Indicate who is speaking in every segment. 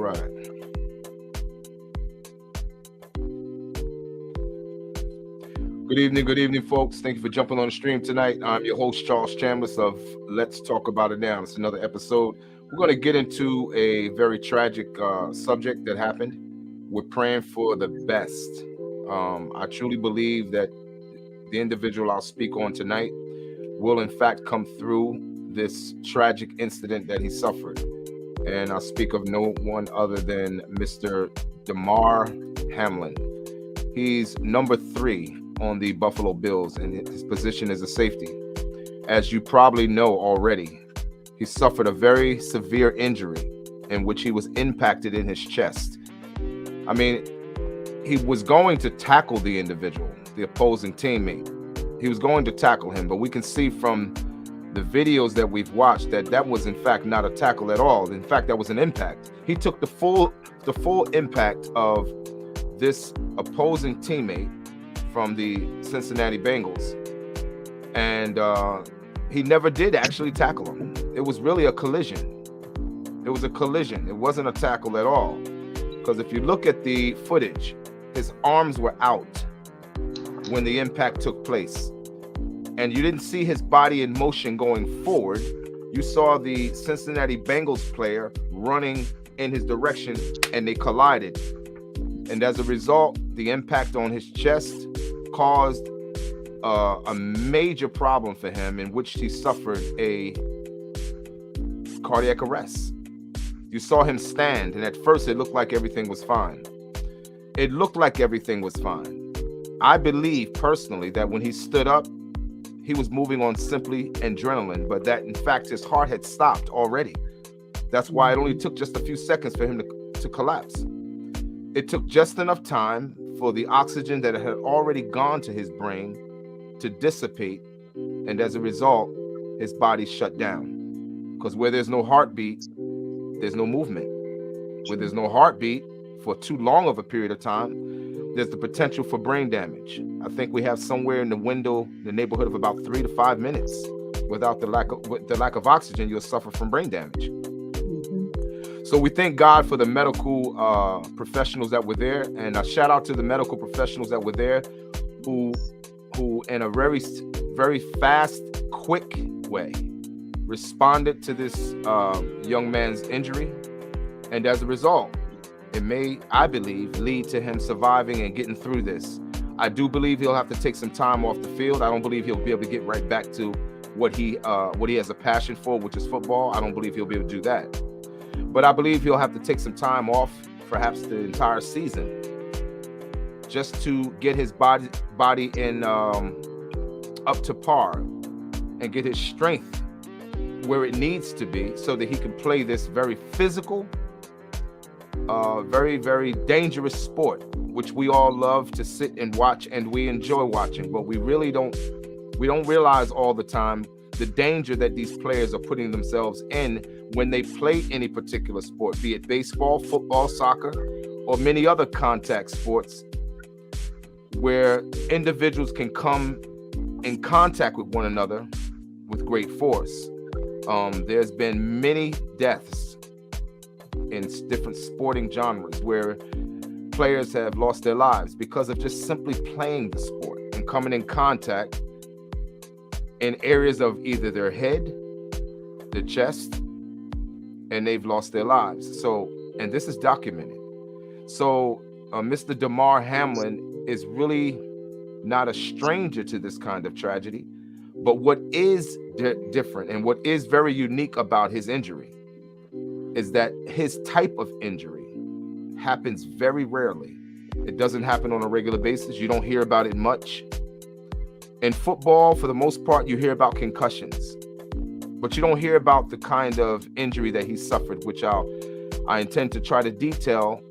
Speaker 1: right. Good evening, folks. Thank you for jumping on the stream tonight. I'm your host, Charles Chambliss of Let's Talk About It Now. It's another episode. We're going to get into a very tragic subject that happened. We're praying for the best. I truly believe that the individual I'll speak on tonight will, in fact, come through this tragic incident that he suffered. And I speak of no one other than Mr. Damar Hamlin. He's number 3 on the Buffalo Bills, and his position is a safety. As you probably know already, he suffered a very severe injury in which he was impacted in his chest. I mean, he was going to tackle the individual, the opposing teammate. He was going to tackle him, but we can see from the videos that we've watched that that was in fact not a tackle at all. In fact, that was an impact. He took the full impact of this opposing teammate from the Cincinnati Bengals, and he never did actually tackle him. It was really a collision. It was a collision. It wasn't a tackle at all, because if you look at the footage, his arms were out when the impact took place, and you didn't see his body in motion going forward. You saw the Cincinnati Bengals player running in his direction, and they collided, and as a result, the impact on his chest caused a major problem for him, in which he suffered a cardiac arrest. You saw him stand, and at first it looked like everything was fine. It looked like everything was fine. I believe personally that when he stood up, he was moving on simply adrenaline, but that in fact his heart had stopped already. That's why it only took just a few seconds for him to collapse. It took just enough time for the oxygen that had already gone to his brain to dissipate, and as a result, his body shut down. Because where there's no heartbeat, there's no movement. Where there's no heartbeat for too long of a period of time, there's the potential for brain damage. I think we have somewhere in the window, the neighborhood of about 3 to 5 minutes. Without the lack of oxygen, you'll suffer from brain damage. So we thank God for the medical professionals that were there, and a shout out to the medical professionals that were there, who in a very, very fast, quick way responded to this young man's injury, and as a result, it may, I believe, lead to him surviving and getting through this. I do believe he'll have to take some time off the field. I don't believe he'll be able to get right back to what he has a passion for, which is football. I don't believe he'll be able to do that. But I believe he'll have to take some time off, perhaps the entire season, just to get his body in up to par and get his strength where it needs to be, so that he can play this very physical, very, very dangerous sport, which we all love to sit and watch, and we enjoy watching. But we really don't realize all the time the danger that these players are putting themselves in when they play any particular sport, be it baseball, football, soccer, or many other contact sports, where individuals can come in contact with one another with great force. There's been many deaths in different sporting genres where players have lost their lives because of just simply playing the sport and coming in contact in areas of either their head, the chest, and they've lost their lives. So, and this is documented. So Mr. Damar Hamlin is really not a stranger to this kind of tragedy. But what is different and what is very unique about his injury is that his type of injury happens very rarely. It doesn't happen on a regular basis. You don't hear about it much. In football, for the most part, you hear about concussions, but you don't hear about the kind of injury that he suffered, which I intend to try to detail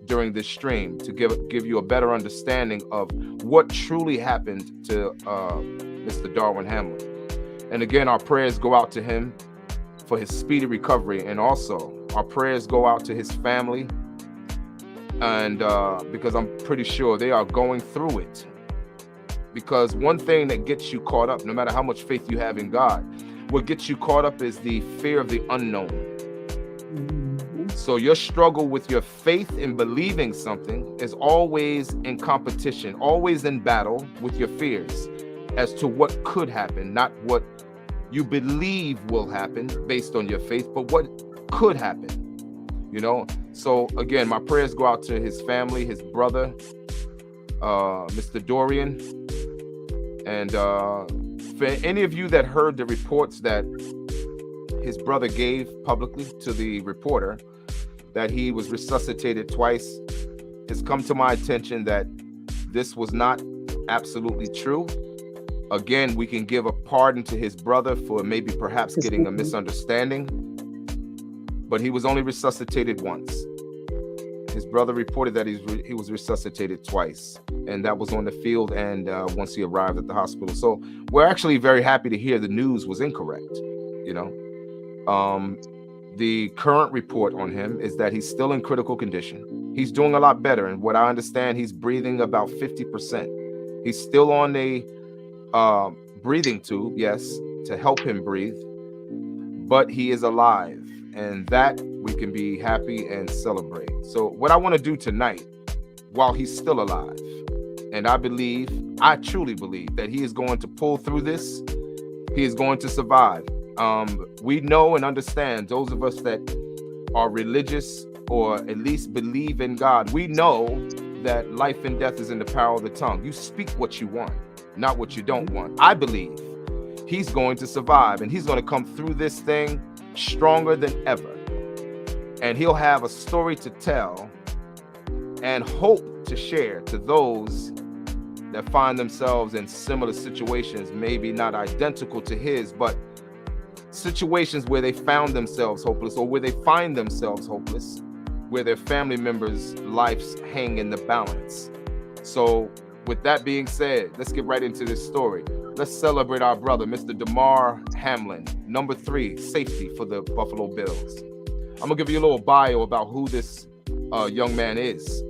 Speaker 1: during this stream to give you a better understanding of what truly happened to Mr. Darwin Hamlin. And again, our prayers go out to him for his speedy recovery, and also our prayers go out to his family, and because I'm pretty sure they are going through it. Because one thing that gets you caught up, no matter how much faith you have in God, what gets you caught up is the fear of the unknown. So your struggle with your faith in believing something is always in competition, always in battle with your fears as to what could happen, not what you believe will happen based on your faith, but what could happen, you know? So again, my prayers go out to his family, his brother, Mr. Dorian. And for any of you that heard the reports that his brother gave publicly to the reporter, that he was resuscitated twice, it's come to my attention that this was not absolutely true. Again, we can give a pardon to his brother for maybe perhaps getting a misunderstanding, but he was only resuscitated once. His brother reported that he was resuscitated twice, and that was on the field and once he arrived at the hospital. So we're actually very happy to hear the news was incorrect, you know. The current report on him is that he's still in critical condition. He's doing a lot better, and what I understand, he's breathing about 50%. He's still on a breathing tube, yes, to help him breathe, but he is alive, and that we can be happy and celebrate. So what I want to do tonight, while he's still alive, and I truly believe that he is going to pull through this, he is going to survive. We know and understand, those of us that are religious or at least believe in God, we know that life and death is in the power of the tongue. You speak what you want, not what you don't want. I believe he's going to survive, and he's going to come through this thing stronger than ever. And he'll have a story to tell and hope to share to those that find themselves in similar situations, maybe not identical to his, but situations where they found themselves hopeless, or where they find themselves hopeless, where their family members' lives hang in the balance. So with that being said, let's get right into this story. Let's celebrate our brother, Mr. Damar Hamlin, number 3 safety for the Buffalo Bills. I'm gonna give you a little bio about who this young man is.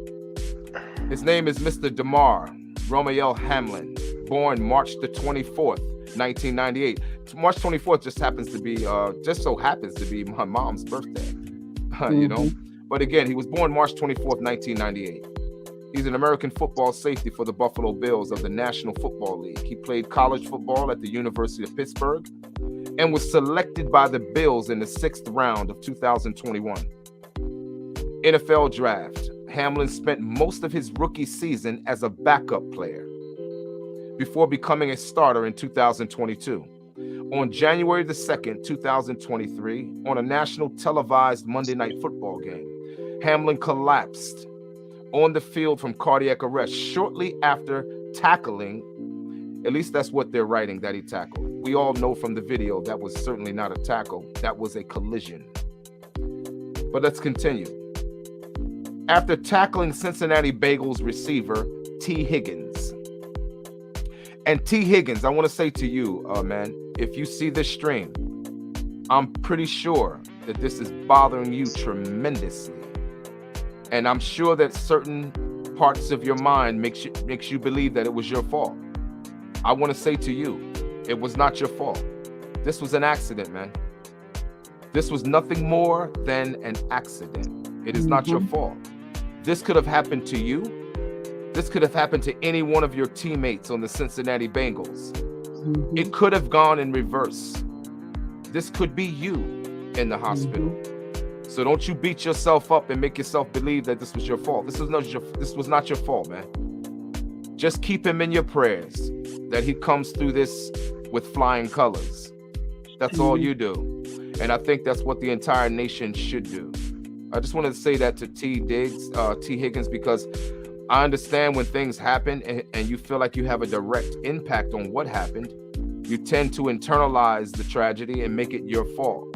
Speaker 1: His name is Mr. Damar Romael Hamlin, born March the 24th, 1998. March 24th just so happens to be my mom's birthday, you know. But again, he was born March 24th, 1998. He's an American football safety for the Buffalo Bills of the National Football League. He played college football at the University of Pittsburgh and was selected by the Bills in the 6th round of 2021. NFL draft. Hamlin spent most of his rookie season as a backup player before becoming a starter in 2022. On January the 2nd, 2023, on a national televised Monday Night Football game, Hamlin collapsed on the field from cardiac arrest shortly after tackling, at least that's what they're writing that he tackled. We all know from the video that was certainly not a tackle, that was a collision. But let's continue. After tackling Cincinnati Bengals receiver T. Higgins. And T. Higgins, I want to say to you, man, if you see this stream, I'm pretty sure that this is bothering you tremendously. And I'm sure that certain parts of your mind makes you believe that it was your fault. I want to say to you, it was not your fault. This was an accident, man. This was nothing more than an accident. It is not your fault. This could have happened to you. This could have happened to any one of your teammates on the Cincinnati Bengals. It could have gone in reverse. This could be you in the hospital. So don't you beat yourself up and make yourself believe that this was your fault. This was not your fault, man. Just keep him in your prayers, that he comes through this with flying colors. That's all you do. And I think that's what the entire nation should do. I just wanted to say that to T. Higgins, because I understand when things happen and you feel like you have a direct impact on what happened, you tend to internalize the tragedy and make it your fault.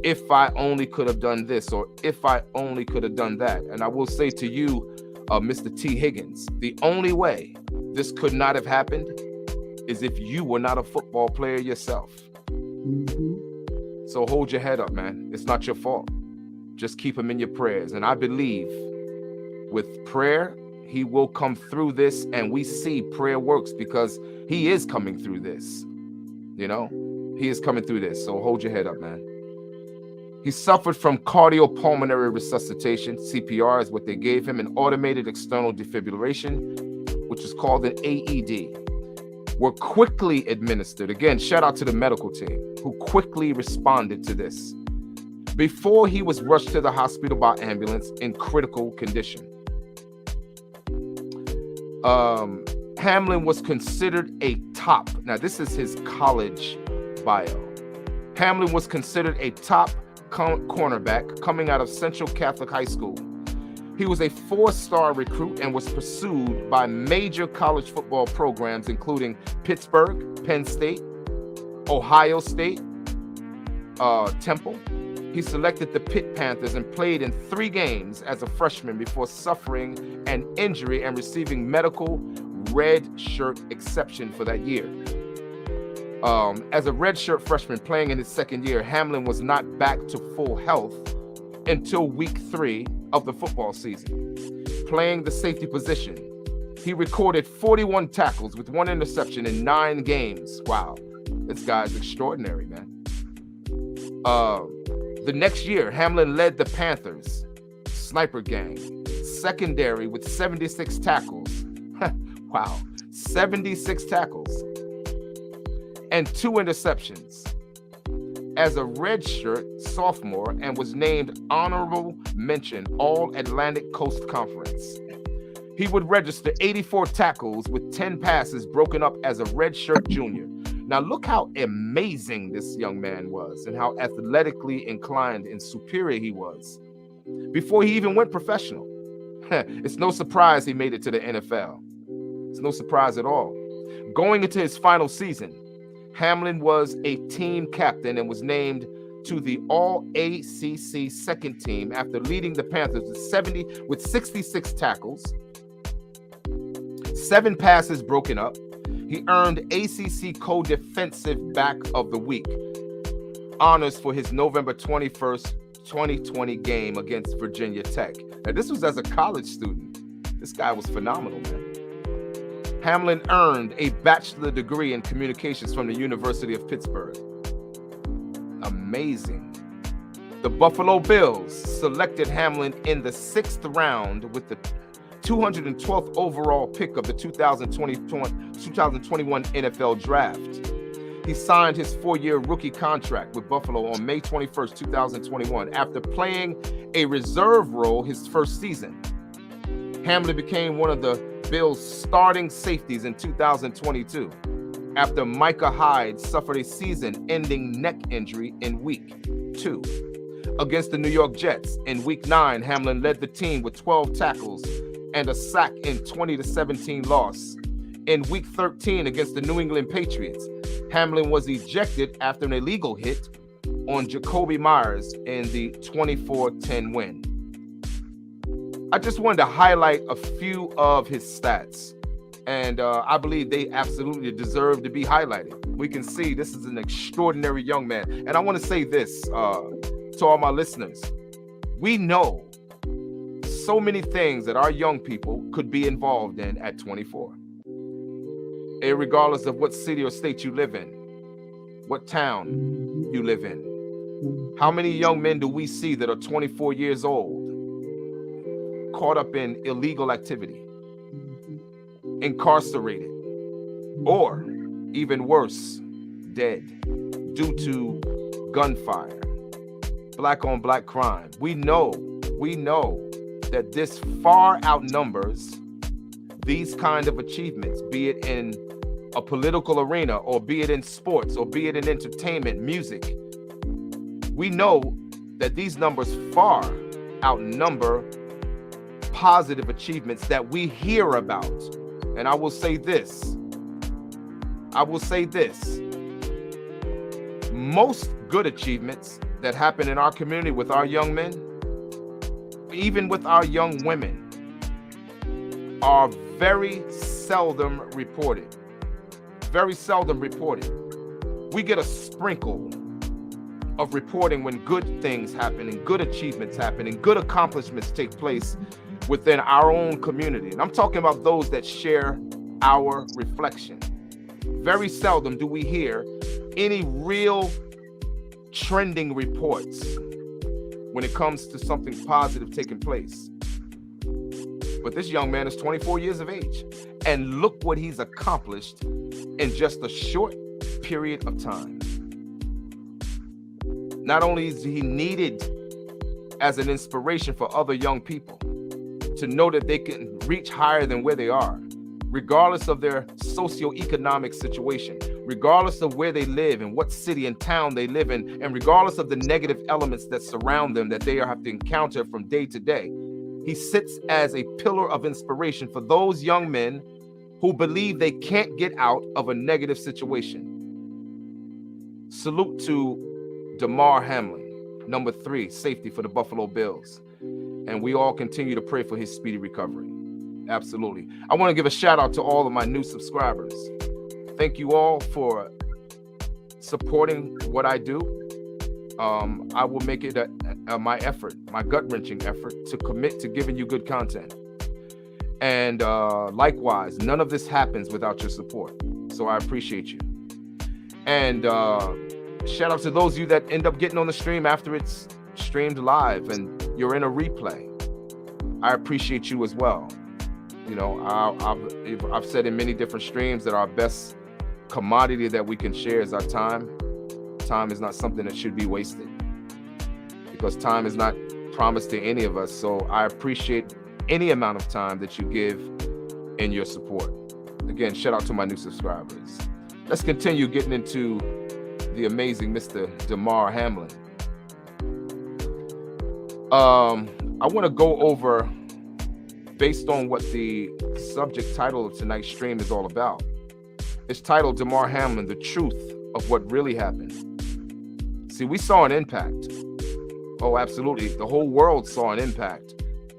Speaker 1: If I only could have done this, or if I only could have done that. And I will say to you, Mr. T. Higgins, the only way this could not have happened is if you were not a football player yourself. So hold your head up, man. It's not your fault. Just keep him in your prayers. And I believe with prayer, he will come through this, and we see prayer works because he is coming through this. You know, he is coming through this. So hold your head up, man. He suffered from cardiopulmonary resuscitation. CPR is what they gave him, and automated external defibrillation, which is called an AED, were quickly administered. Again, shout out to the medical team who quickly responded to this before he was rushed to the hospital by ambulance in critical condition. Hamlin was considered a top. Now, this is his college bio. Hamlin was considered a top cornerback coming out of Central Catholic High School. He was a 4-star recruit and was pursued by major college football programs, including Pittsburgh, Penn State, Ohio State, Temple. He selected the Pitt Panthers and played in 3 games as a freshman before suffering an injury and receiving medical red shirt exception for that year. As a redshirt freshman playing in his second year, Hamlin was not back to full health until week 3 of the football season. Playing the safety position, he recorded 41 tackles with 1 interception in 9 games. Wow, this guy's extraordinary, man. The next year, Hamlin led the Panthers sniper gang secondary with 76 tackles. Wow, 76 tackles and 2 interceptions as a redshirt sophomore, and was named honorable mention All-Atlantic Coast Conference. He would register 84 tackles with 10 passes broken up as a redshirt junior. Now look how amazing this young man was and how athletically inclined and superior he was before he even went professional. It's no surprise he made it to the NFL. It's no surprise at all. Going into his final season, Hamlin was a team captain and was named to the All-ACC second team after leading the Panthers with 66 tackles, 7 passes broken up. He earned ACC Co-Defensive Back of the Week honors for his November 21st, 2020 game against Virginia Tech. Now, this was as a college student. This guy was phenomenal, man. Hamlin earned a bachelor degree in communications from the University of Pittsburgh. Amazing. The Buffalo Bills selected Hamlin in the 6th round with the 212th overall pick of the 2021 NFL Draft. He signed his 4-year rookie contract with Buffalo on May 21st, 2021, after playing a reserve role his first season. Hamlin became one of the Bills' starting safeties in 2022 after Micah Hyde suffered a season-ending neck injury in Week 2. Against the New York Jets in Week 9, Hamlin led the team with 12 tackles and a sack in 20-17 loss. In Week 13 against the New England Patriots, Hamlin was ejected after an illegal hit on Jacoby Myers in the 24-10 win. I just wanted to highlight a few of his stats, and I believe they absolutely deserve to be highlighted. We can see this is an extraordinary young man. And I want to say this to all my listeners. We know so many things that our young people could be involved in at 24. Regardless of what city or state you live in, what town you live in. How many young men do we see that are 24 years old, caught up in illegal activity, incarcerated, or even worse, dead due to gunfire, black on black crime? We know that this far outnumbers these kind of achievements, be it in a political arena, or be it in sports, or be it in entertainment, music. We know that these numbers far outnumber positive achievements that we hear about. And I will say this. Most good achievements that happen in our community with our young men, even with our young women, are very seldom reported. Very seldom reported. We get a sprinkle of reporting when good things happen and good achievements happen and good accomplishments take place within our own community. And I'm talking about those that share our reflection. Very seldom do we hear any real trending reports when it comes to something positive taking place. But this young man is 24 years of age, and look what he's accomplished in just a short period of time. Not only is he needed as an inspiration for other young people to know that they can reach higher than where they are, regardless of their socioeconomic situation, regardless of where they live and what city and town they live in, and regardless of the negative elements that surround them that they have to encounter from day to day. He sits as a pillar of inspiration for those young men who believe they can't get out of a negative situation. Salute to Damar Hamlin, number 3, safety for the Buffalo Bills. And we all continue to pray for his speedy recovery. Absolutely. I want to give a shout out to all of my new subscribers. Thank you all for supporting what I do. I will make it my effort, my gut-wrenching effort, to commit to giving you good content. And likewise, none of this happens without your support. So I appreciate you. And shout out to those of you that end up getting on the stream after it's streamed live and you're in a replay. I appreciate you as well. You know, I've said in many different streams that our best commodity that we can share is our time. Time is not something that should be wasted, because time is not promised to any of us. So I appreciate any amount of time that you give in your support. Again, shout out to my new subscribers. Let's continue getting into the amazing Mr. Damar Hamlin. I want to go over, based on what the subject title of tonight's stream is all about. It's titled Damar Hamlin, the truth of what really happened. See, we saw an impact. Oh, absolutely. The whole world saw an impact.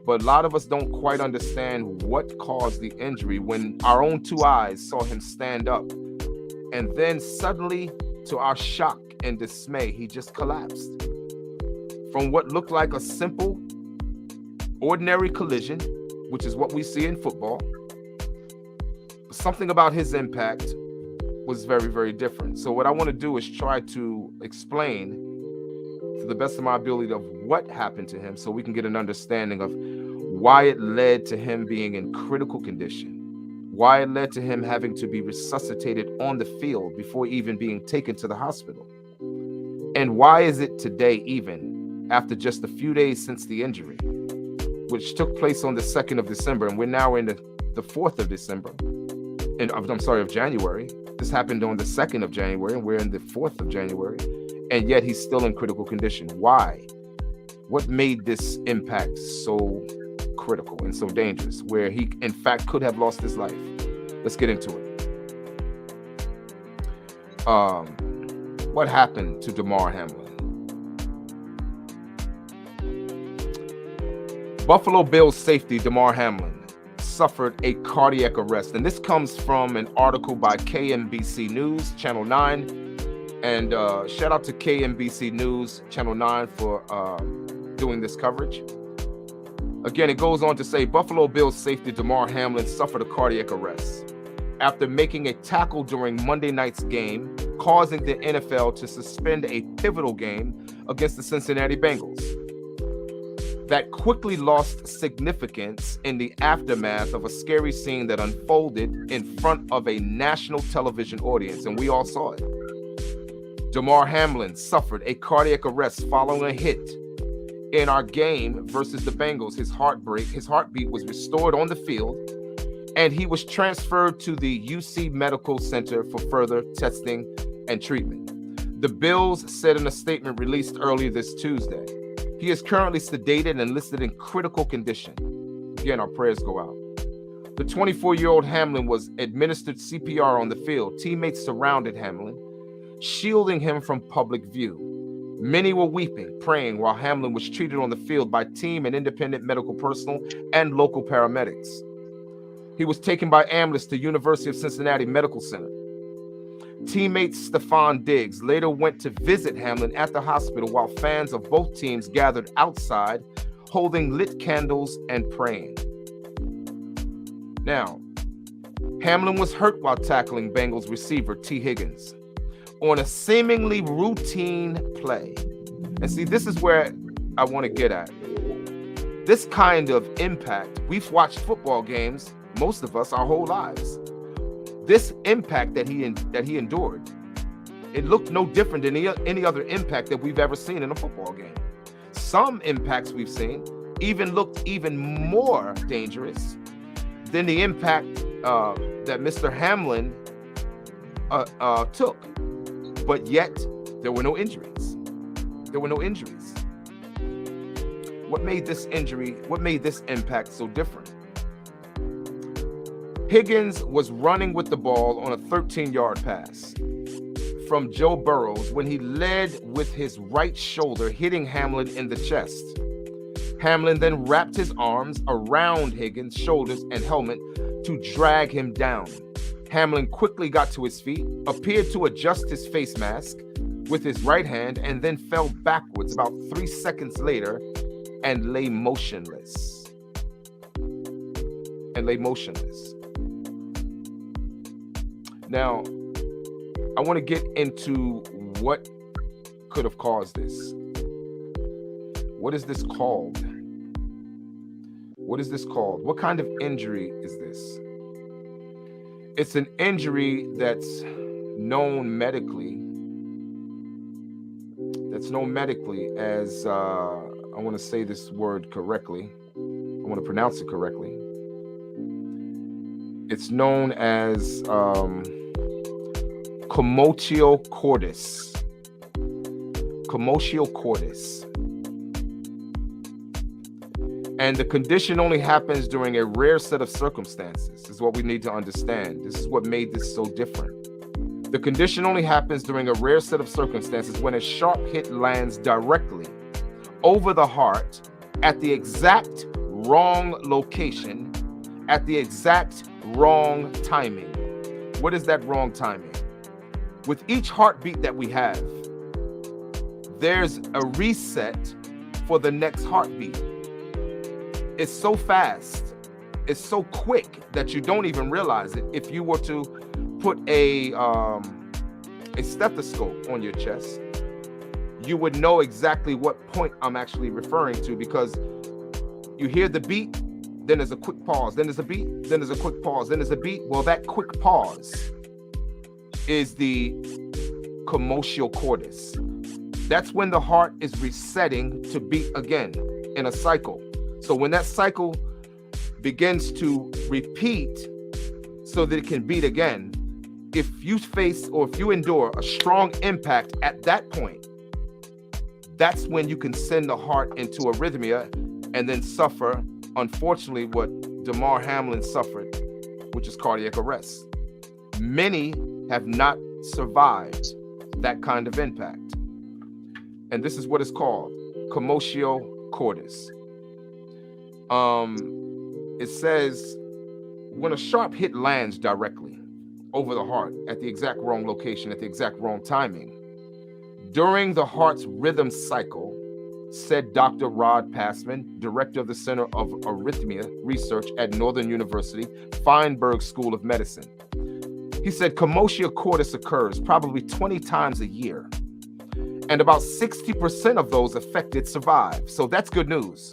Speaker 1: But a lot of us don't quite understand what caused the injury when our own 2 eyes saw him stand up. And then suddenly, to our shock and dismay, he just collapsed. From what looked like a simple, ordinary collision, which is what we see in football, something about his impact was very, very different. So what I want to do is try to explain to the best of my ability of what happened to him, so we can get an understanding of why it led to him being in critical condition, why it led to him having to be resuscitated on the field before even being taken to the hospital. And why is it today, even after just a few days since the injury, which took place on the 2nd of December, and we're now in the 4th of December, and I'm sorry, of January. This happened on the 2nd of January, and we're in the 4th of January, and yet he's still in critical condition. Why? What made this impact so critical and so dangerous, where he, in fact, could have lost his life? Let's get into it. What happened to Damar Hamlin? Buffalo Bills safety Damar Hamlin suffered a cardiac arrest. And this comes from an article by KMBC News, Channel 9. And shout out to KMBC News, Channel 9 for doing this coverage. Again, it goes on to say, Buffalo Bills safety Damar Hamlin suffered a cardiac arrest after making a tackle during Monday night's game, causing the NFL to suspend a pivotal game against the Cincinnati Bengals. That quickly lost significance in the aftermath of a scary scene that unfolded in front of a national television audience, and we all saw it. Damar Hamlin suffered a cardiac arrest following a hit in our game versus the Bengals. His heartbeat was restored on the field, and he was transferred to the UC Medical Center for further testing and treatment. The Bills said in a statement released earlier this Tuesday. He is currently sedated and listed in critical condition. Again, our prayers go out. The 24-year-old Hamlin was administered CPR on the field. Teammates surrounded Hamlin, shielding him from public view. Many were weeping, praying, while Hamlin was treated on the field by team and independent medical personnel and local paramedics. He was taken by ambulance to University of Cincinnati Medical Center. Teammate Stephon Diggs later went to visit Hamlin at the hospital, while fans of both teams gathered outside, holding lit candles and praying. Now, Hamlin was hurt while tackling Bengals receiver T. Higgins on a seemingly routine play. And see, this is where I want to get at. This kind of impact, we've watched football games, most of us, our whole lives. This impact that he endured, it looked no different than any other impact that we've ever seen in a football game. Some impacts we've seen even looked even more dangerous than the impact that Mr. Hamlin took. But yet, there were no injuries. There were no injuries. What made this impact so different? Higgins was running with the ball on a 13-yard pass from Joe Burrows when he led with his right shoulder, hitting Hamlin in the chest. Hamlin then wrapped his arms around Higgins' shoulders and helmet to drag him down. Hamlin quickly got to his feet, appeared to adjust his face mask with his right hand, and then fell backwards about 3 seconds later and lay motionless. Now, I want to get into what could have caused this. What is this called? What kind of injury is this? It's an injury that's known medically as, I want to say this word correctly. I want to pronounce it correctly. It's known as Commotio Cordis. Commotio Cordis. And the condition only happens during a rare set of circumstances, is what we need to understand. This is what made this so different. The condition only happens during a rare set of circumstances when a sharp hit lands directly over the heart at the exact wrong location, at the exact wrong timing. What is that wrong timing? With each heartbeat that we have, there's a reset for the next heartbeat. It's so fast, it's so quick that you don't even realize it. If you were to put a stethoscope on your chest, you would know exactly what point I'm actually referring to, because you hear the beat, then there's a quick pause, then there's a beat, then there's a quick pause, then there's a beat. Well, that quick pause is the Commotio Cordis. That's when the heart is resetting to beat again in a cycle. So when that cycle begins to repeat so that it can beat again, if you endure a strong impact at that point, that's when you can send the heart into arrhythmia and then suffer, unfortunately, what Damar Hamlin suffered, which is cardiac arrest. Many have not survived that kind of impact. And this is what it's called, Commotio Cordis. It says, when a sharp hit lands directly over the heart at the exact wrong location, at the exact wrong timing, during the heart's rhythm cycle, said Dr. Rod Passman, director of the Center of Arrhythmia Research at Northern University, Feinberg School of Medicine. He said Commotio Cordis occurs probably 20 times a year, and about 60% of those affected survive. So that's good news.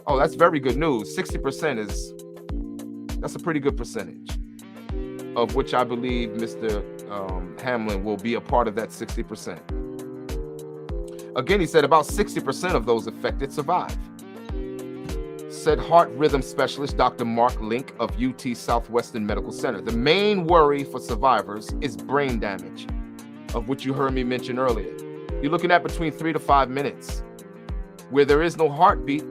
Speaker 1: Oh, that's very good news. 60% that's a pretty good percentage, of which I believe Mr. Hamlin will be a part of that 60%. Again, he said about 60% of those affected survive. Said heart rhythm specialist Dr. Mark Link of UT Southwestern Medical Center. The main worry for survivors is brain damage, of which you heard me mention earlier. You're looking at between 3 to 5 minutes. Where there is no heartbeat,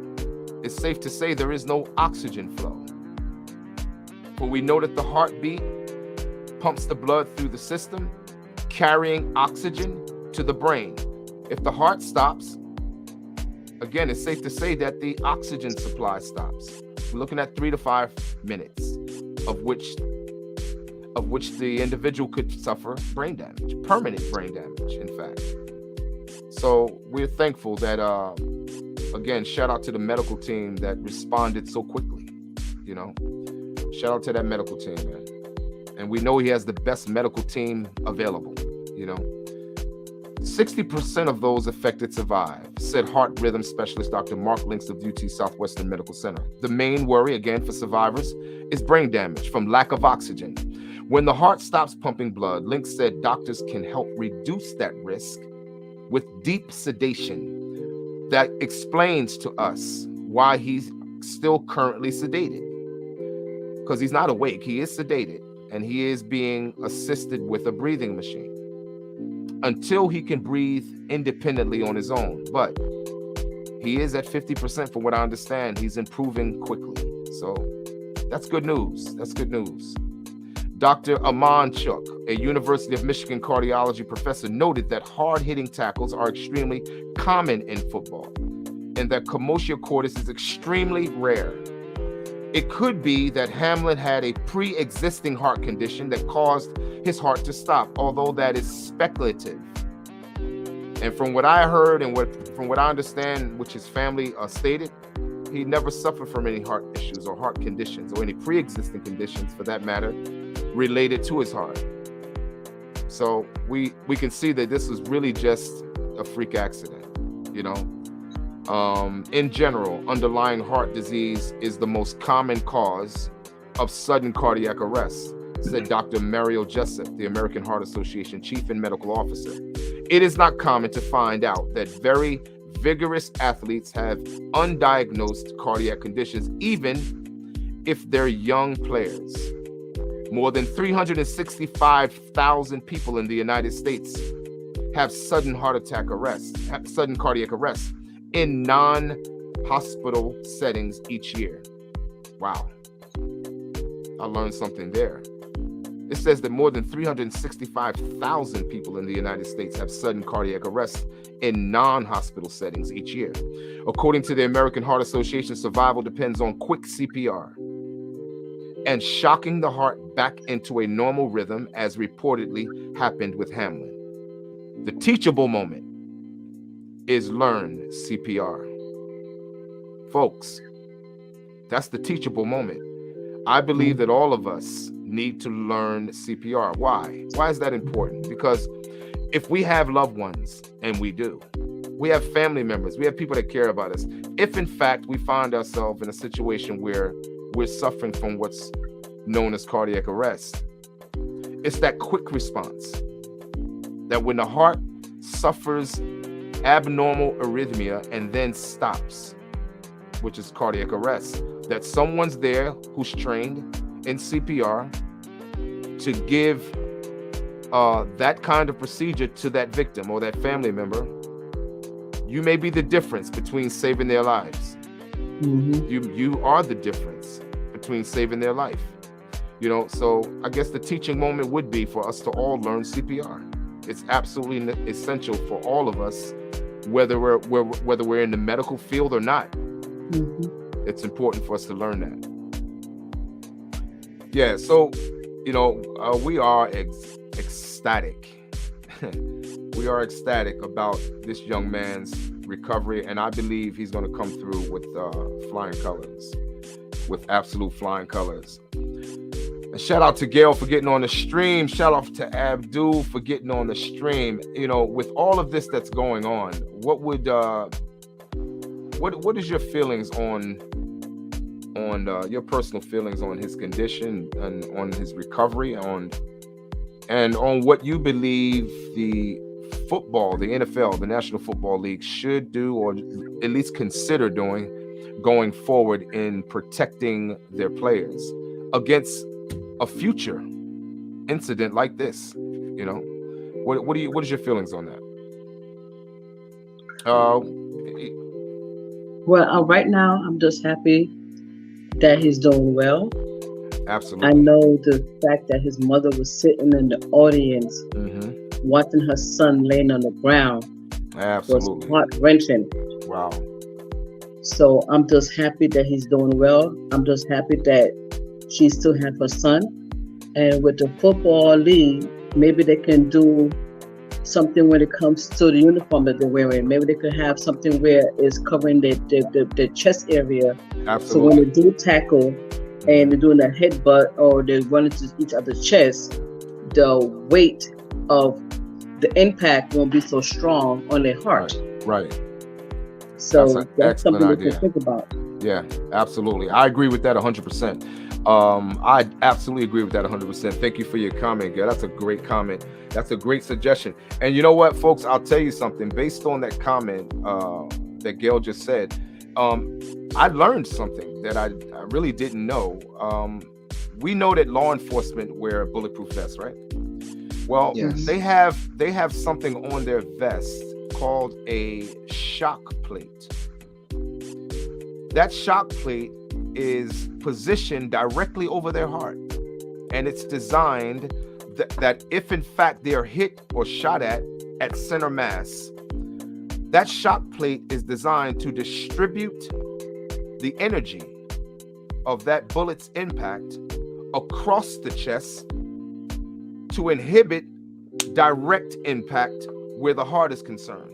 Speaker 1: it's safe to say there is no oxygen flow. For we know that the heartbeat pumps the blood through the system, carrying oxygen to the brain. If the heart stops, again, it's safe to say that the oxygen supply stops. We're looking at 3 to 5 minutes, of which the individual could suffer brain damage, permanent brain damage, in fact. So we're thankful that, again, shout out to the medical team that responded so quickly, Shout out to that medical team, man. And we know he has the best medical team available, 60% of those affected survive, said heart rhythm specialist Dr. Mark Links of UT Southwestern Medical Center. The main worry, again, for survivors is brain damage from lack of oxygen. When the heart stops pumping blood, Links said doctors can help reduce that risk with deep sedation. That explains to us why he's still currently sedated. Because he's not awake, he is sedated, and he is being assisted with a breathing machine until he can breathe independently on his own. But he is at 50% from what I understand. He's improving quickly. So that's good news. That's good news. Dr. Aman Chuk, a University of Michigan cardiology professor, noted that hard-hitting tackles are extremely common in football and that Commotio Cordis is extremely rare. It could be that Hamlin had a pre-existing heart condition that caused his heart to stop, although that is speculative. And from what I heard and from what I understand, which his family stated, he never suffered from any heart issues or heart conditions or any pre-existing conditions, for that matter, related to his heart. So we can see that this is really just a freak accident, you know. In general, underlying heart disease is the most common cause of sudden cardiac arrest, said Dr. Mario Jessup, the American Heart Association chief and medical officer. It is not common to find out that very vigorous athletes have undiagnosed cardiac conditions, even if they're young players. More than 365,000 people in the United States have sudden cardiac arrest in non-hospital settings each year. Wow. I learned something there. It says that more than 365,000 people in the United States have sudden cardiac arrest in non-hospital settings each year. According to the American Heart Association, survival depends on quick CPR and shocking the heart back into a normal rhythm, as reportedly happened with Hamlin. The teachable moment is learn CPR. Folks, that's the teachable moment. I believe that all of us need to learn CPR. Why? Why is that important? Because if we have loved ones, and we do, we have family members, we have people that care about us. If in fact we find ourselves in a situation where we're suffering from what's known as cardiac arrest, it's that quick response that when the heart suffers abnormal arrhythmia and then stops, which is cardiac arrest, that someone's there who's trained in CPR to give that kind of procedure to that victim or that family member. You may be the difference between saving their lives. Mm-hmm. You are the difference between saving their life. You know, so I guess the teaching moment would be for us to all learn CPR. It's absolutely essential for all of us, whether we're in the medical field or not. Mm-hmm. It's important for us to learn that. Yeah, so, you know, we are ecstatic. We are ecstatic about this young man's recovery, and I believe he's going to come through with flying colors, with absolute flying colors. And shout out to Gail for getting on the stream. Shout out to Abdul for getting on the stream. You know, with all of this that's going on, what is your feelings on your personal feelings on his condition and on his recovery, and on what you believe the football, the NFL, the National Football League should do, or at least consider doing, going forward in protecting their players against a future incident like this? You know, what is your feelings on that?
Speaker 2: Well, right now I'm just happy that he's doing well.
Speaker 1: Absolutely.
Speaker 2: I know the fact that his mother was sitting in the audience, mm-hmm, watching her son laying on the ground.
Speaker 1: Absolutely.
Speaker 2: Was heart-wrenching.
Speaker 1: Wow.
Speaker 2: So I'm just happy that he's doing well. I'm just happy that she still has her son. And with the football league, maybe they can do something when it comes to the uniform that they're wearing. Maybe they could have something where it's covering the chest area.
Speaker 1: Absolutely.
Speaker 2: So when they do tackle and they're doing a headbutt or they're running to each other's chest, the weight of the impact won't be so strong on their heart.
Speaker 1: Right. That's
Speaker 2: So
Speaker 1: an
Speaker 2: that's
Speaker 1: excellent
Speaker 2: something we can
Speaker 1: idea.
Speaker 2: think about.
Speaker 1: Yeah, absolutely. I agree with that 100%. I absolutely agree with that 100%. Thank you for your comment, Gail. That's a great comment. That's a great suggestion. And you know what, folks? I'll tell you something. Based on that comment that Gail just said, I learned something that I really didn't know. We know that law enforcement wear bulletproof vests, right? Well,
Speaker 3: Yes.
Speaker 1: they have something on their vest called a shock plate. That shock plate is positioned directly over their heart, and it's designed that if in fact they are hit or shot at center mass, that shock plate is designed to distribute the energy of that bullet's impact across the chest to inhibit direct impact where the heart is concerned.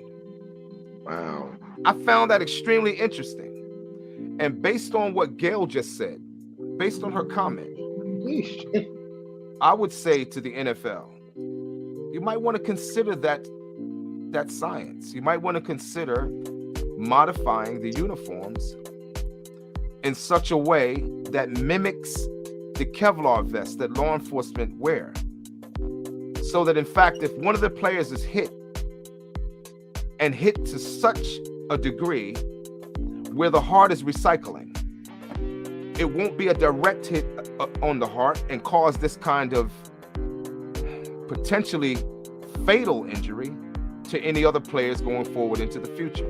Speaker 3: Wow.
Speaker 1: I found that extremely interesting. And based on what Gail just said, based on her comment,
Speaker 3: Yeesh.
Speaker 1: I would say to the NFL, you might want to consider that science. You might want to consider modifying the uniforms in such a way that mimics the Kevlar vest that law enforcement wear. So that in fact, if one of the players is hit to such a degree where the heart is recycling, it won't be a direct hit on the heart and cause this kind of potentially fatal injury to any other players going forward into the future.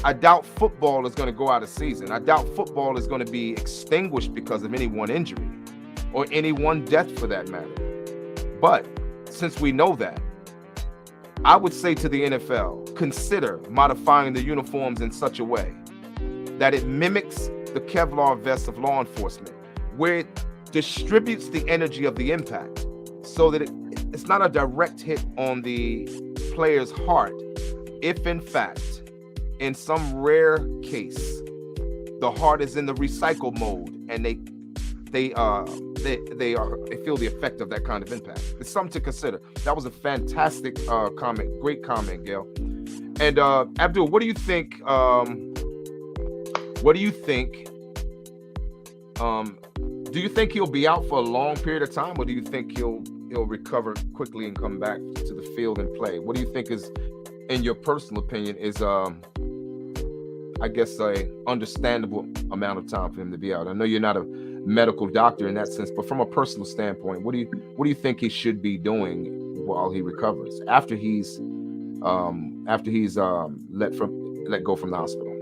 Speaker 1: I doubt football is going to go out of season. I doubt football is going to be extinguished because of any one injury or any one death for that matter. But since we know that, I would say to the NFL, consider modifying the uniforms in such a way that it mimics the Kevlar vest of law enforcement, where it distributes the energy of the impact so that it's not a direct hit on the player's heart. If in fact, in some rare case, the heart is in the recycle mode and they feel the effect of that kind of impact. It's something to consider. That was a fantastic comment. Great comment, Gail. And Abdul, what do you think? Do you think he'll be out for a long period of time, or do you think he'll recover quickly and come back to the field and play? What do you think is, in your personal opinion, is I guess a understandable amount of time for him to be out? I know you're not a medical doctor in that sense, but from a personal standpoint, what do you think he should be doing while he recovers after he's let go from the hospital?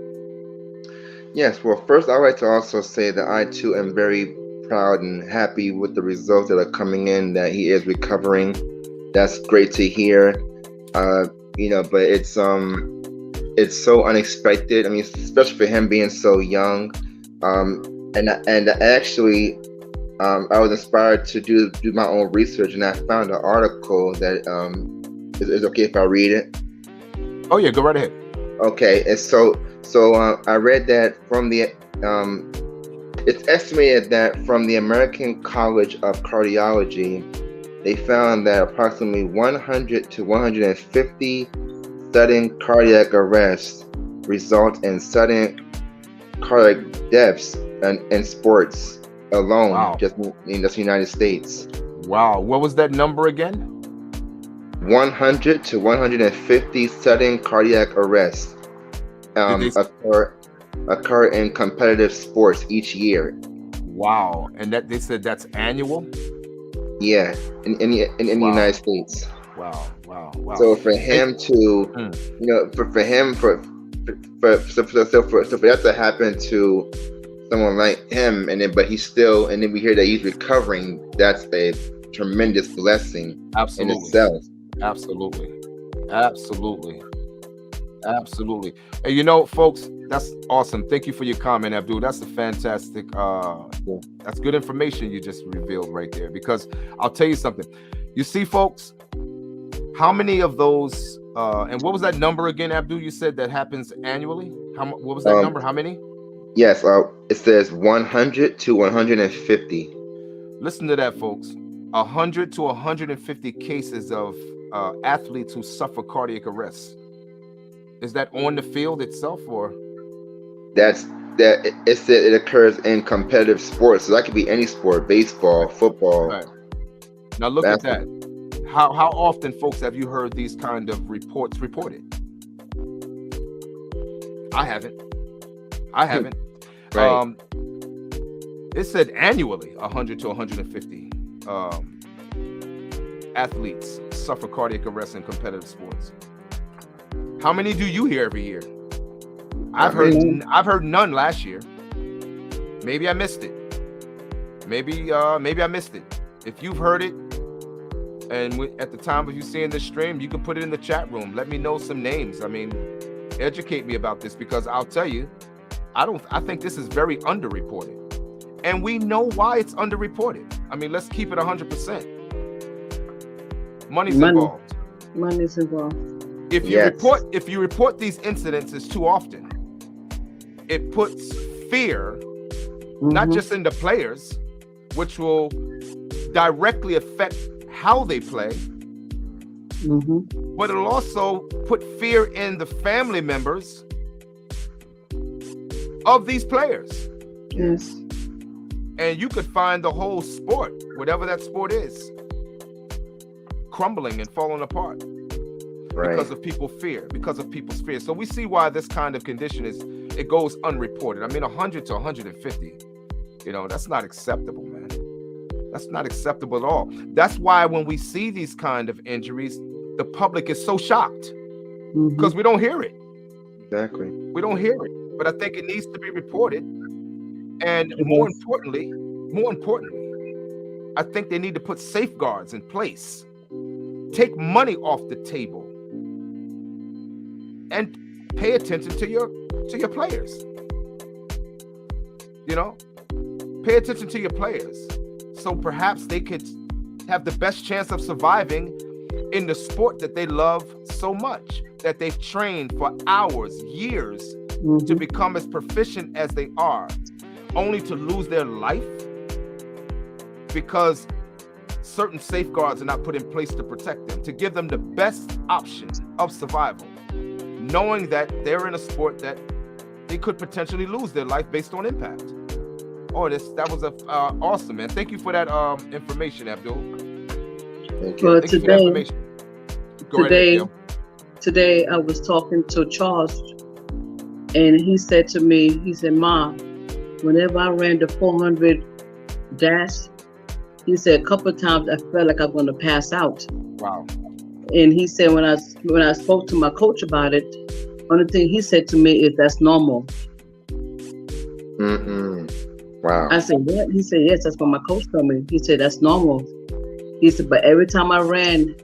Speaker 3: Yes, well, first I'd like to also say that I too am very proud and happy with the results that are coming in, that he is recovering. That's great to hear. But it's so unexpected. I mean, especially for him being so young. And actually, I was inspired to do my own research, and I found an article that is okay if I read it.
Speaker 1: Oh yeah, go right ahead.
Speaker 3: Okay, and so I read that from the it's estimated that from the American College of Cardiology, they found that approximately 100 to 150 sudden cardiac arrests result in sudden cardiac deaths in sports alone.
Speaker 1: Wow.
Speaker 3: Just in the United States.
Speaker 1: Wow, what was that number again?
Speaker 3: 100 to 150 sudden cardiac arrests occur in competitive sports each year.
Speaker 1: Wow, and that they said that's annual?
Speaker 3: Yeah, in the United States.
Speaker 1: Wow.
Speaker 3: So for him to, for that to happen to someone like him, but then we hear that he's recovering. That's a tremendous blessing in itself. Absolutely.
Speaker 1: And folks, that's awesome. Thank you for your comment, Abdul. That's a fantastic, that's good information you just revealed right there, because I'll tell you something. You see, folks, how many of those, and what was that number again, Abdul? You said that happens annually? What was that number? How many?
Speaker 3: Yes, it says 100 to 150.
Speaker 1: Listen to that, folks. 100 to 150 cases of athletes who suffer cardiac arrest. Is that on the field itself, or
Speaker 3: That's that it said it occurs in competitive sports. So that could be any sport: baseball, football,
Speaker 1: right? Now look at that.
Speaker 3: basketball.
Speaker 1: How often, folks, have you heard these kind of reports reported? I haven't. I haven't.
Speaker 3: Right.
Speaker 1: It said annually 100 to 150 athletes suffer cardiac arrest in competitive sports. How many do you hear every year? I've heard none last year. Maybe I missed it. Maybe I missed it. If you've heard it, and at the time of you seeing this stream, you can put it in the chat room. Let me know some names. I mean, educate me about this, because I'll tell you, I think this is very underreported. And we know why it's underreported. I mean, let's keep it 100%. Money's involved.
Speaker 2: Money's involved.
Speaker 1: If you report these incidences too often, it puts fear, not just in the players, which will directly affect how they play, but it'll also put fear in the family members of these players.
Speaker 2: Yes.
Speaker 1: And you could find the whole sport, whatever that sport is, crumbling and falling apart because of people's fear. So we see why this kind of condition it goes unreported. I mean, 100 to 150, that's not acceptable, man. That's not acceptable at all. That's why when we see these kind of injuries, the public is so shocked because we don't hear it.
Speaker 3: Exactly.
Speaker 1: We don't hear it, but I think it needs to be reported. And more importantly, I think they need to put safeguards in place. Take money off the table and pay attention to your players. Pay attention to your players, so perhaps they could have the best chance of surviving in the sport that they love so much, that they've trained for hours, years to become as proficient as they are, only to lose their life because certain safeguards are not put in place to protect them, to give them the best option of survival, knowing that they're in a sport that they could potentially lose their life based on impact. Oh, that was awesome, man. Thank you for that information, Abdul.
Speaker 3: Thank you.
Speaker 2: Well,
Speaker 1: Thank you for that information. Go right ahead,
Speaker 2: today I was talking to Charles, and he said to me, "Ma, whenever I ran the 400 dash, he said a couple of times I felt like I was going to pass out."
Speaker 1: Wow.
Speaker 2: And he said when I spoke to my coach about it, only thing he said to me is that's normal.
Speaker 3: Wow.
Speaker 2: I said, what? He said, yes, that's what my coach told me. He said, that's normal. He said, but every time I ran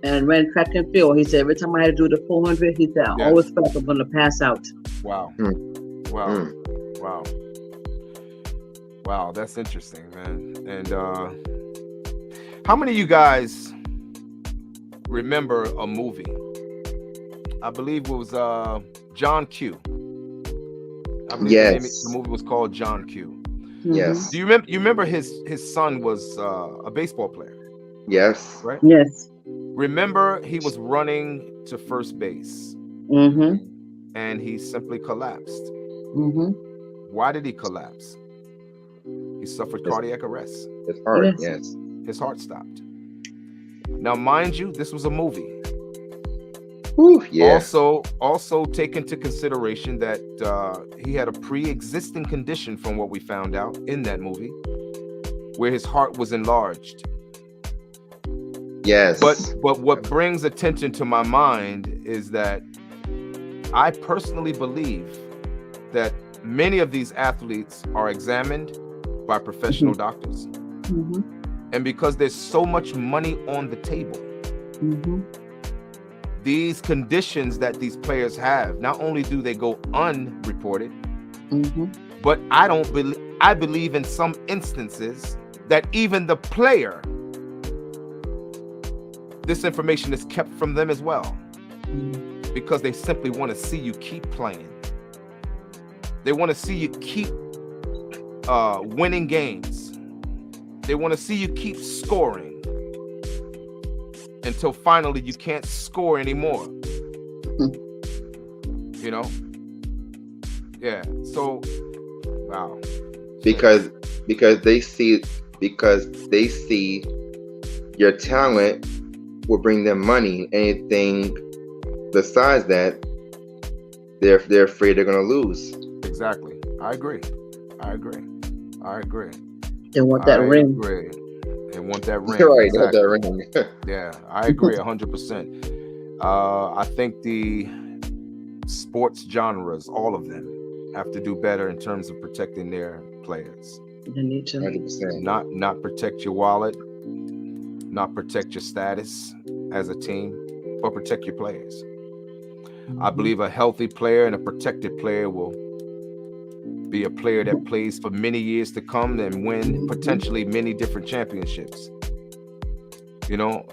Speaker 2: track and field, he said, every time I had to do the 400, he said, I always felt like I'm going to pass out.
Speaker 1: Wow. Wow, that's interesting, man. And how many of you guys remember a movie? I believe it was John Q. I believe the movie was called John Q.
Speaker 3: Yes.
Speaker 1: Do you remember his son was a baseball player?
Speaker 3: Yes.
Speaker 2: Right? Yes.
Speaker 1: Remember, he was running to first base. And he simply collapsed. Why did he collapse? He suffered cardiac arrest.
Speaker 3: His heart, yes.
Speaker 1: His heart stopped. Now, mind you, this was a movie. Also take into consideration that he had a pre-existing condition, from what we found out in that movie, where his heart was enlarged.
Speaker 3: Yes.
Speaker 1: But what brings attention to my mind is that I personally believe that many of these athletes are examined by professional doctors. And because there's so much money on the table, these conditions that these players have, not only do they go unreported, but I believe in some instances that even the player, this information is kept from them as well, because they simply want to see you keep playing. They want to see you keep winning games. They want to see you keep scoring. until finally you can't score anymore. You know? Yeah. So, wow.
Speaker 3: because they see your talent will bring them money. Anything besides that, they're afraid they're gonna lose.
Speaker 1: Exactly. I agree.
Speaker 2: They want that ring.
Speaker 1: Agree. They want that ring.
Speaker 3: Right,
Speaker 1: Exactly.
Speaker 3: that ring.
Speaker 1: Yeah, I agree 100%. I think the sports genres, all of them, have to do better in terms of protecting their players.
Speaker 2: They need to.
Speaker 3: 100%.
Speaker 1: Not protect your wallet, not protect your status as a team, but protect your players. I believe a healthy player and a protected player will be a player that plays for many years to come and win potentially many different championships. You know,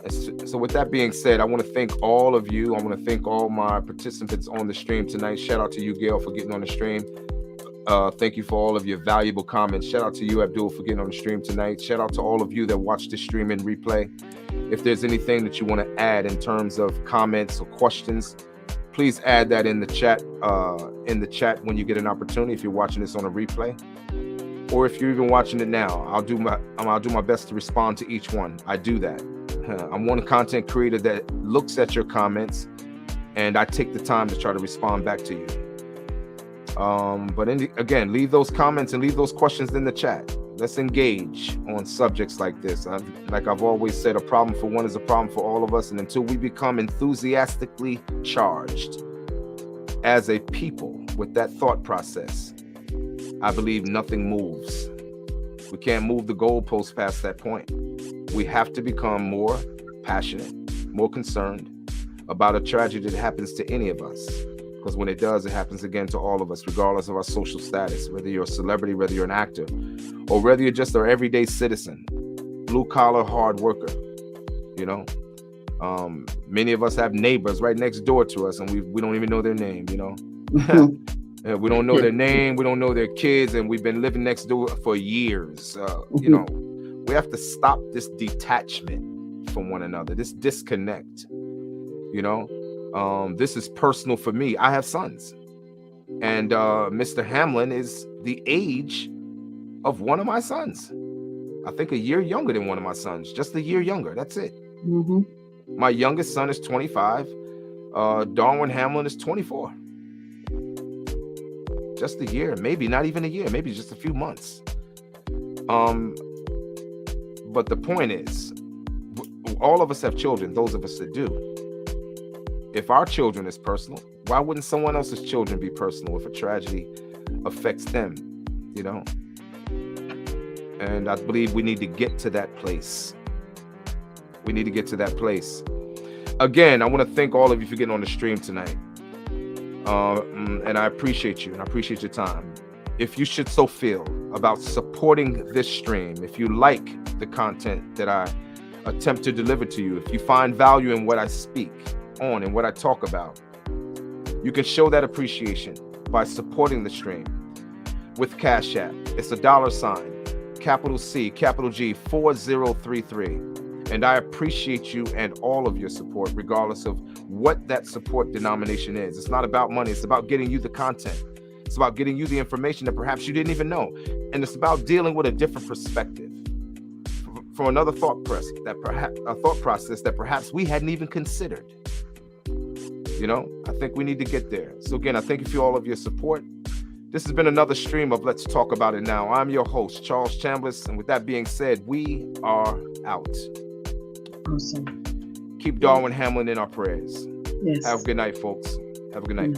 Speaker 1: so with that being said, I want to thank all of you. I want to thank all my participants on the stream tonight. Shout out to you, Gail, for getting on the stream. Thank you for all of your valuable comments. Shout out to you, Abdul, for getting on the stream tonight. Shout out to all of you that watch the stream in replay. If there's anything that you want to add in terms of comments or questions, please add that in the chat. When you get an opportunity. If you're watching this on a replay, or if you're even watching it now, I'll do my best to respond to each one. I do that. I'm one content creator that looks at your comments, and I take the time to try to respond back to you. But again, leave those comments and leave those questions in the chat. Let's engage on subjects like this. Like I've always said, a problem for one is a problem for all of us. And until we become enthusiastically charged as a people with that thought process, I believe nothing moves. We can't move the goalpost past that point. We have to become more passionate, more concerned about a tragedy that happens to any of us. Because when it does, it happens again to all of us, regardless of our social status, whether you're a celebrity, whether you're an actor, or whether you're just an everyday citizen, blue collar, hard worker. You know, many of us have neighbors right next door to us, and we don't even know their name. You know, we don't know their name, we don't know their kids, and we've been living next door for years. You know, we have to stop this detachment from one another, this disconnect. You know. This is personal for me. I have sons, and Mr. Hamlin is the age of one of my sons. I think a year younger than one of my sons, just a year younger. That's it. My youngest son is 25. Darwin Hamlin is 24. Just a year, maybe not even a year, maybe just a few months. But the point is, all of us have children, those of us that do. If our children is personal, why wouldn't someone else's children be personal if a tragedy affects them, you know? And I believe we need to get to that place. We need to get to that place. Again, I want to thank all of you for getting on the stream tonight. And I appreciate you, and I appreciate your time. If you should so feel about supporting this stream, if you like the content that I attempt to deliver to you, if you find value in what I speak on and what I talk about, you can show that appreciation by supporting the stream with Cash App. It's $, capital C, capital G, 4033. And I appreciate you and all of your support, regardless of what that support denomination is. It's not about money. It's about getting you the content. It's about getting you the information that perhaps you didn't even know. And it's about dealing with a different perspective from another thought process that perhaps we hadn't even considered. You know, I think we need to get there. So again, I thank you for all of your support. This has been another stream of Let's Talk About It Now. I'm your host, Charles Chambliss. And with that being said, we are out.
Speaker 2: Awesome.
Speaker 1: Keep Darwin Hamlin in our prayers.
Speaker 2: Yes.
Speaker 1: Have a good night, folks. Have a good night.